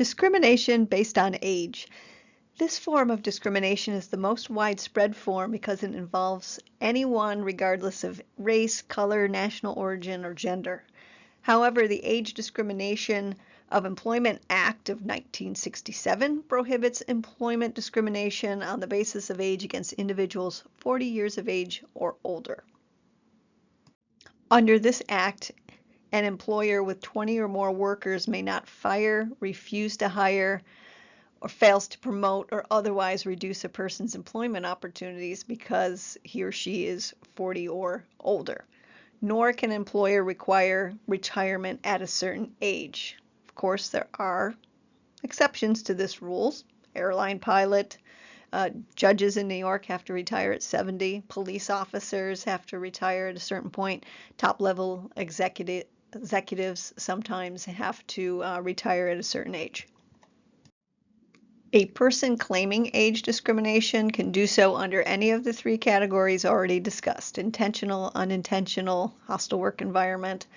Discrimination based on age. This form of discrimination is the most widespread form because it involves anyone regardless of race, color, national origin, or gender. However, the Age Discrimination of Employment Act of 1967 prohibits employment discrimination on the basis of age against individuals 40 years of age or older. Under this act, an employer with 20 or more workers may not fire, refuse to hire, or fails to promote or otherwise reduce a person's employment opportunities because he or she is 40 or older. Nor can an employer require retirement at a certain age. Of course, there are exceptions to this rules. Airline pilot, judges in New York have to retire at 70. Police officers have to retire at a certain point. Top-level executives sometimes have to retire at a certain age. A person claiming age discrimination can do so under any of the three categories already discussed: intentional, unintentional, hostile work environment.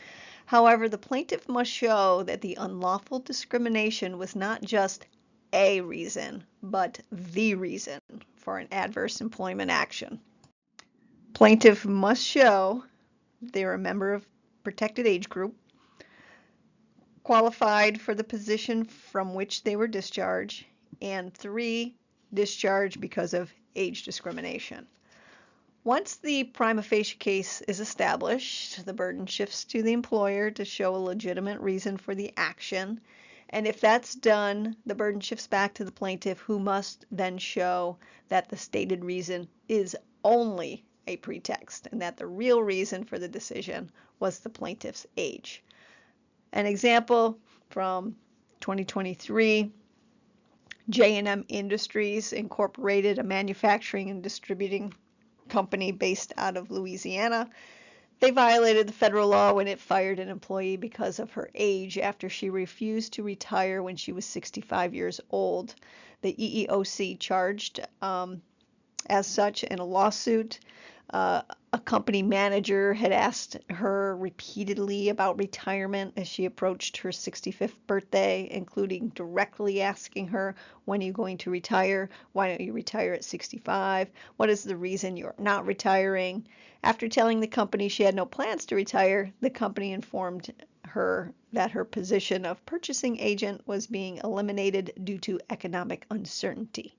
However, the plaintiff must show that the unlawful discrimination was not just a reason, but the reason for an adverse employment action. Plaintiff must show they're a member of protected age group, qualified for the position from which they were discharged, and 3, discharged because of age discrimination. Once the prima facie case is established, the burden shifts to the employer to show a legitimate reason for the action. And if that's done, the burden shifts back to the plaintiff, who must then show that the stated reason is only a pretext and that the real reason for the decision was the plaintiff's age. An example from 2023, J&M Industries Incorporated, a manufacturing and distributing company based out of Louisiana. They violated the federal law when it fired an employee because of her age after she refused to retire when she was 65 years old. The EEOC charged as such in a lawsuit. A company manager had asked her repeatedly about retirement as she approached her 65th birthday, including directly asking her, when are you going to retire? Why don't you retire at 65? What is the reason you're not retiring? After telling the company she had no plans to retire, the company informed her that her position of purchasing agent was being eliminated due to economic uncertainty.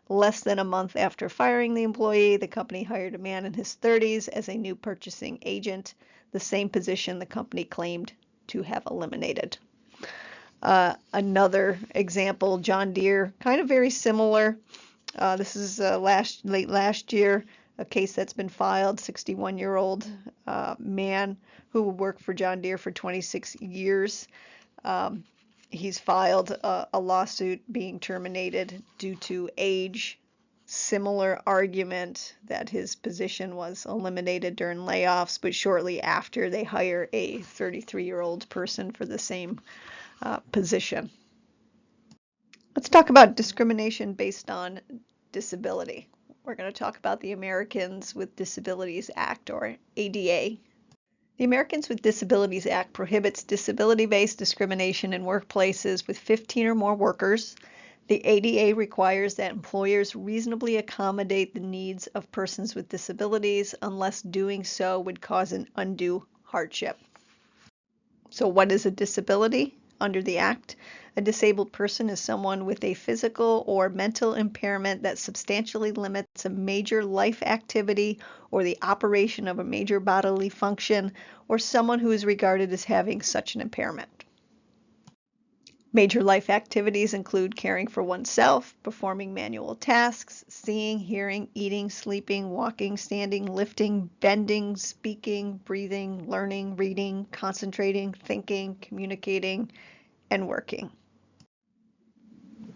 Less than a month after firing the employee, the company hired a man in his 30s as a new purchasing agent, the same position the company claimed to have eliminated. Another example, John Deere, kind of very similar. This is late last year, a case that's been filed, 61-year-old man who worked for John Deere for 26 years. He's filed a lawsuit being terminated due to age. Similar argument that his position was eliminated during layoffs, but shortly after they hire a 33-year-old person for the same position. Let's talk about discrimination based on disability. We're going to talk about the Americans with Disabilities Act, or ADA. The Americans with Disabilities Act prohibits disability-based discrimination in workplaces with 15 or more workers. The ADA requires that employers reasonably accommodate the needs of persons with disabilities unless doing so would cause an undue hardship. So what is a disability under the Act? A disabled person is someone with a physical or mental impairment that substantially limits a major life activity or the operation of a major bodily function, or someone who is regarded as having such an impairment. Major life activities include caring for oneself, performing manual tasks, seeing, hearing, eating, sleeping, walking, standing, lifting, bending, speaking, breathing, learning, reading, concentrating, thinking, communicating, and working.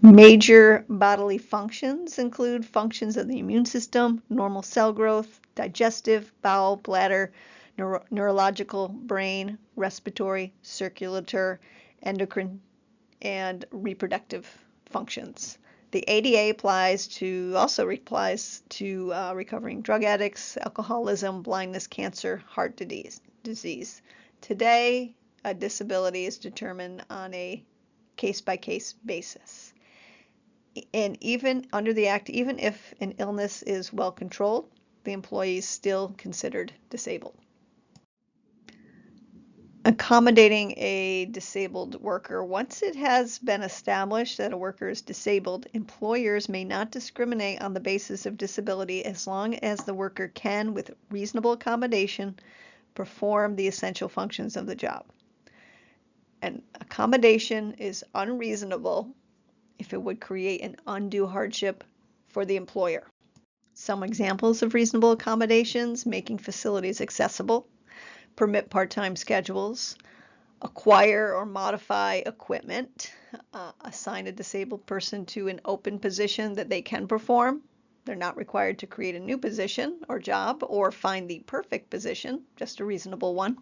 Major bodily functions include functions of the immune system, normal cell growth, digestive, bowel, bladder, neurological, brain, respiratory, circulatory, endocrine, and reproductive functions. The ADA also applies to recovering drug addicts, alcoholism, blindness, cancer, heart disease. Today, a disability is determined on a case-by-case basis. And even under the Act, even if an illness is well controlled, the employee is still considered disabled. Accommodating a disabled worker. Once it has been established that a worker is disabled, employers may not discriminate on the basis of disability as long as the worker can, with reasonable accommodation, perform the essential functions of the job. An accommodation is unreasonable if it would create an undue hardship for the employer. Some examples of reasonable accommodations: making facilities accessible, permit part-time schedules, acquire or modify equipment, assign a disabled person to an open position that they can perform. They're not required to create a new position or job or find the perfect position, just a reasonable one.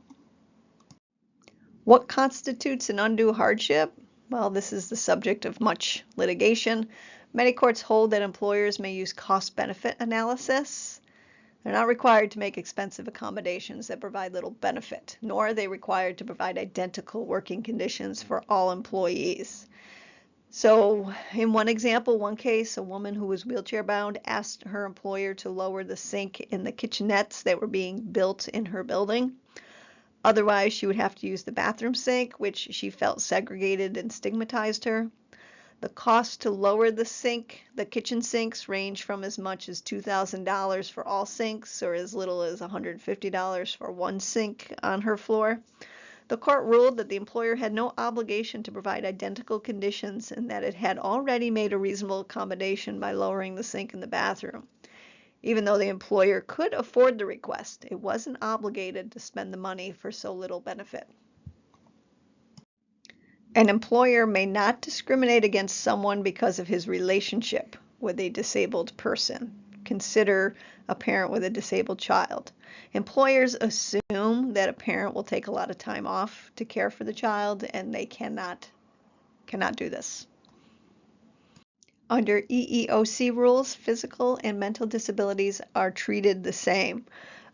What constitutes an undue hardship? Well, this is the subject of much litigation. Many courts hold that employers may use cost-benefit analysis. They're not required to make expensive accommodations that provide little benefit, nor are they required to provide identical working conditions for all employees. So in one example, one case, a woman who was wheelchair-bound asked her employer to lower the sink in the kitchenettes that were being built in her building. Otherwise, she would have to use the bathroom sink, which she felt segregated and stigmatized her. The cost to lower the kitchen sinks, range from as much as $2,000 for all sinks or as little as $150 for one sink on her floor. The court ruled that the employer had no obligation to provide identical conditions and that it had already made a reasonable accommodation by lowering the sink in the bathroom. Even though the employer could afford the request, it wasn't obligated to spend the money for so little benefit. An employer may not discriminate against someone because of his relationship with a disabled person. Consider a parent with a disabled child. Employers assume that a parent will take a lot of time off to care for the child, and they cannot do this. Under EEOC rules, physical and mental disabilities are treated the same.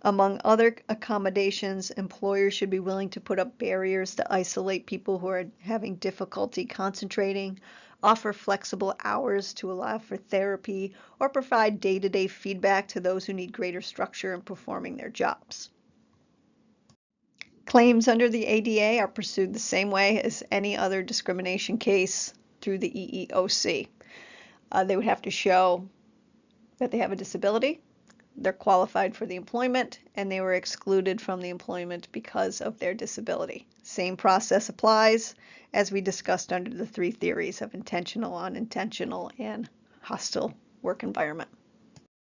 Among other accommodations, employers should be willing to put up barriers to isolate people who are having difficulty concentrating, offer flexible hours to allow for therapy, or provide day-to-day feedback to those who need greater structure in performing their jobs. Claims under the ADA are pursued the same way as any other discrimination case through the EEOC. They would have to show that they have a disability, they're qualified for the employment, and they were excluded from the employment because of their disability. Same process applies as we discussed under the three theories of intentional, unintentional, and hostile work environment.